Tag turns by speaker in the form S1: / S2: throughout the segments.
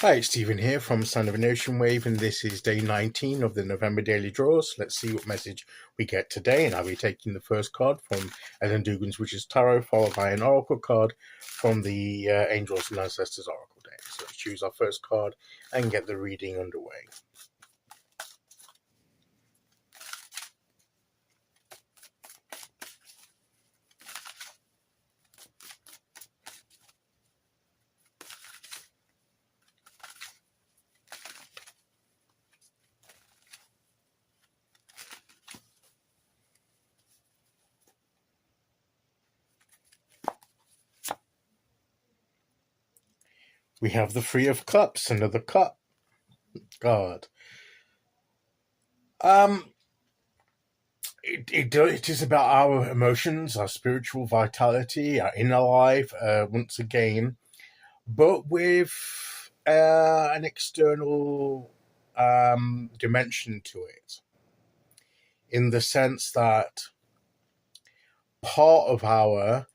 S1: Hi, it's Stephen here from Sound of an Ocean Wave, and this is day 19 of the November Daily Draws. Let's see what message we get today, and I'll be taking the first card from Ellen Dugan's Witch's Tarot, followed by an Oracle card from the Angels and Ancestors Oracle deck. So let's choose our first card and get the reading underway. We have the Three of Cups, another cup card. It is about our emotions, our spiritual vitality, our inner life, once again, but with an external dimension to it, in the sense that part of our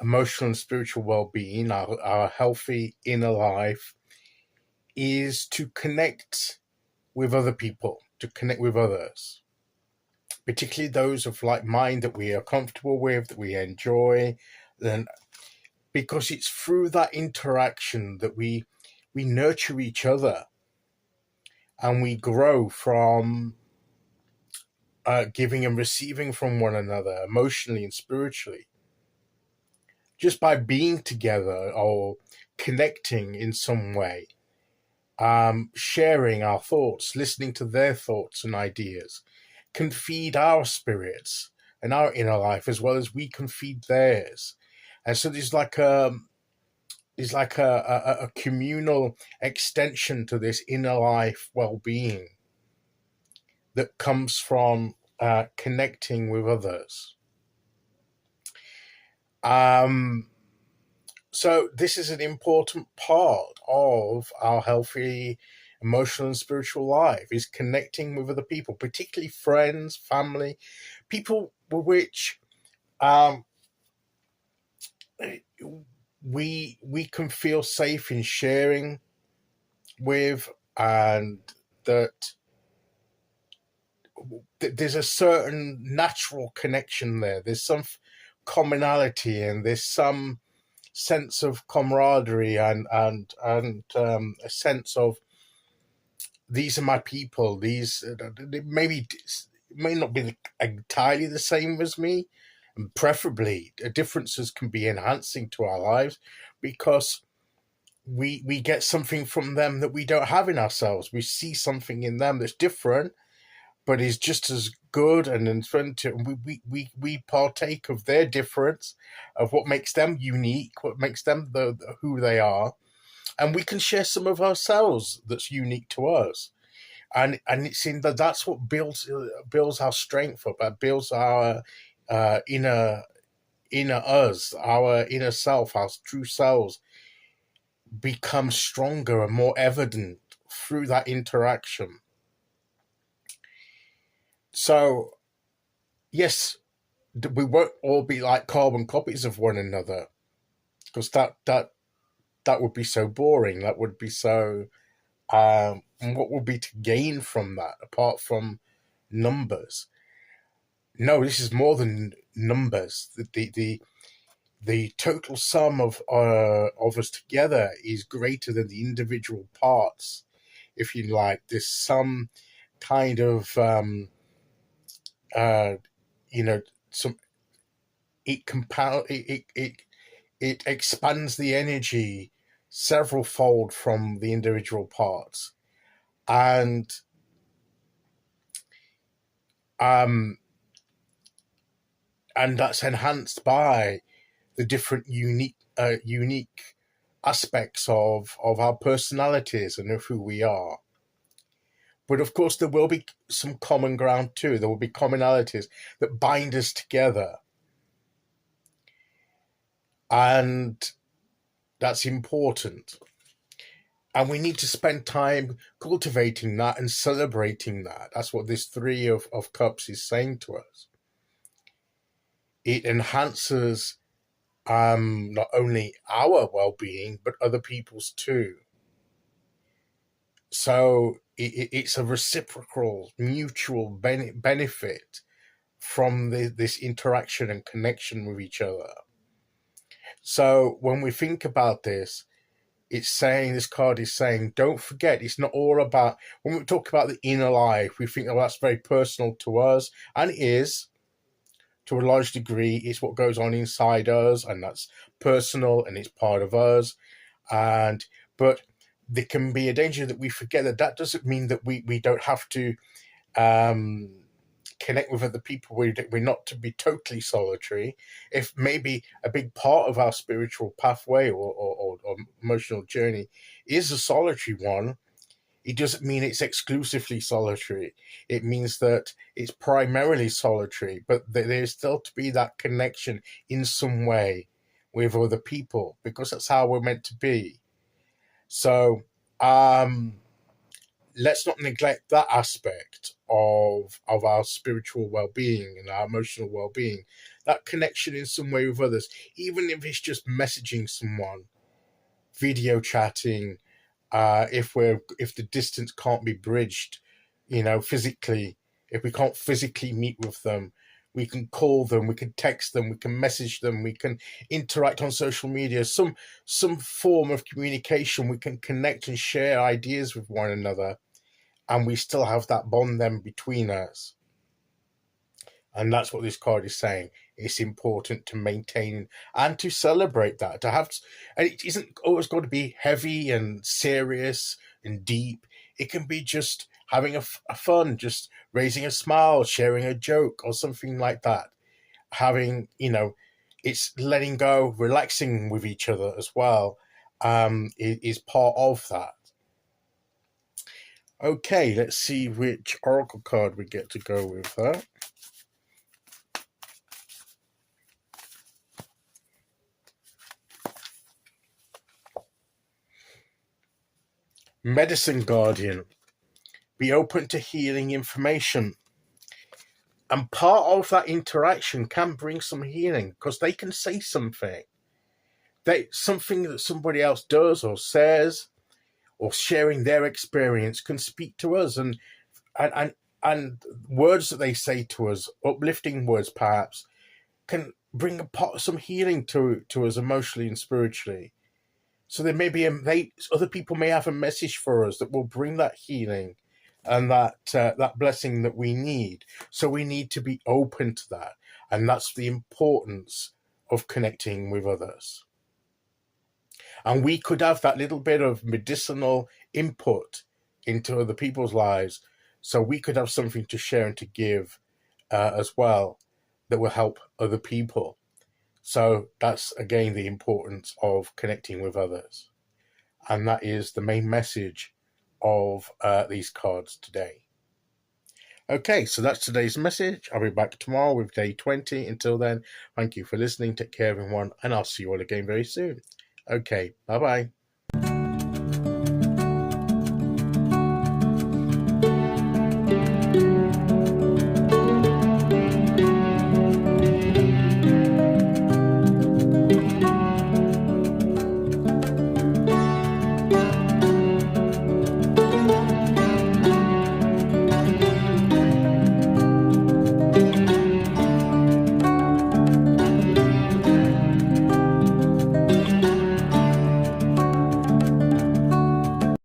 S1: emotional and spiritual well-being, our healthy inner life, is to connect with other people, to connect with others, particularly those of like mind that we are comfortable with, that we enjoy, then because it's through that interaction that we nurture each other and we grow from giving and receiving from one another emotionally and spiritually, just by being together or connecting in some way, sharing our thoughts, listening to their thoughts and ideas, can feed our spirits and our inner life as well as we can feed theirs. And so there's like a communal extension to this inner life well-being that comes from connecting with others. So this is an important part of our healthy emotional and spiritual life, is connecting with other people, particularly friends, family, people with which we can feel safe in sharing with, and that there's a certain natural connection there. There's some commonality, and there's some sense of camaraderie and a sense of, these are my people. These maybe may not be entirely the same as me, and preferably differences can be enhancing to our lives because we get something from them that we don't have in ourselves. We see something in them that's different, but is just as good and inventive. We partake of their difference, of what makes them unique, what makes them who they are, and we can share some of ourselves that's unique to us. And it's in that's what builds our strength up, that builds our inner us, our inner self, our true selves become stronger and more evident through that interaction. So yes, we won't all be like carbon copies of one another, because that would be so boring. That would be so. And what would be to gain from that apart from numbers? No, this is more than numbers. The total sum of us together is greater than the individual parts, if you like. There's some kind of some it expands the energy several fold from the individual parts, and that's enhanced by the different unique aspects of our personalities and of who we are. But of course, there will be some common ground too. There will be commonalities that bind us together. And that's important. And we need to spend time cultivating that and celebrating that. That's what this Three of Cups is saying to us. It enhances not only our well-being, but other people's too. So it's a reciprocal, mutual benefit from this interaction and connection with each other. So when we think about this, it's saying, this card is saying, don't forget, it's not all about, when we talk about the inner life, we think, oh, that's very personal to us, and it is, to a large degree. It's what goes on inside us, and that's personal, and it's part of us. But there can be a danger that we forget that doesn't mean that we don't have to connect with other people. We're not to be totally solitary. If maybe a big part of our spiritual pathway or emotional journey is a solitary one, it doesn't mean it's exclusively solitary. It means that it's primarily solitary, but there's still to be that connection in some way with other people, because that's how we're meant to be. So let's not neglect that aspect of our spiritual well-being and our emotional well-being, that connection in some way with others, even if it's just messaging someone, video chatting, if the distance can't be bridged, physically, if we can't physically meet with them, we can call them, we can text them, we can message them, we can interact on social media, some form of communication. We can connect and share ideas with one another, and we still have that bond then between us. And that's what this card is saying. It's important to maintain and to celebrate that, to have, and it isn't always got to be heavy and serious and deep. It can be just having a fun, just raising a smile, sharing a joke or something like that. Having, it's letting go, relaxing with each other as well, is part of that. Okay, let's see which oracle card we get to go with that. Medicine Guardian. Be open to healing information. And part of that interaction can bring some healing, because they can say something. Something that somebody else does or says, or sharing their experience, can speak to us, and words that they say to us, uplifting words perhaps, can bring some healing to us emotionally and spiritually. So there may be other people may have a message for us that will bring that healing and that blessing that we need. So we need to be open to that, and that's the importance of connecting with others. And we could have that little bit of medicinal input into other people's lives, so we could have something to share and to give as well that will help other people. So that's, again, the importance of connecting with others. And that is the main message of these cards today. Okay, so that's today's message. I'll be back tomorrow with day 20. Until then, thank you for listening. Take care, everyone, and I'll see you all again very soon. Okay, bye-bye.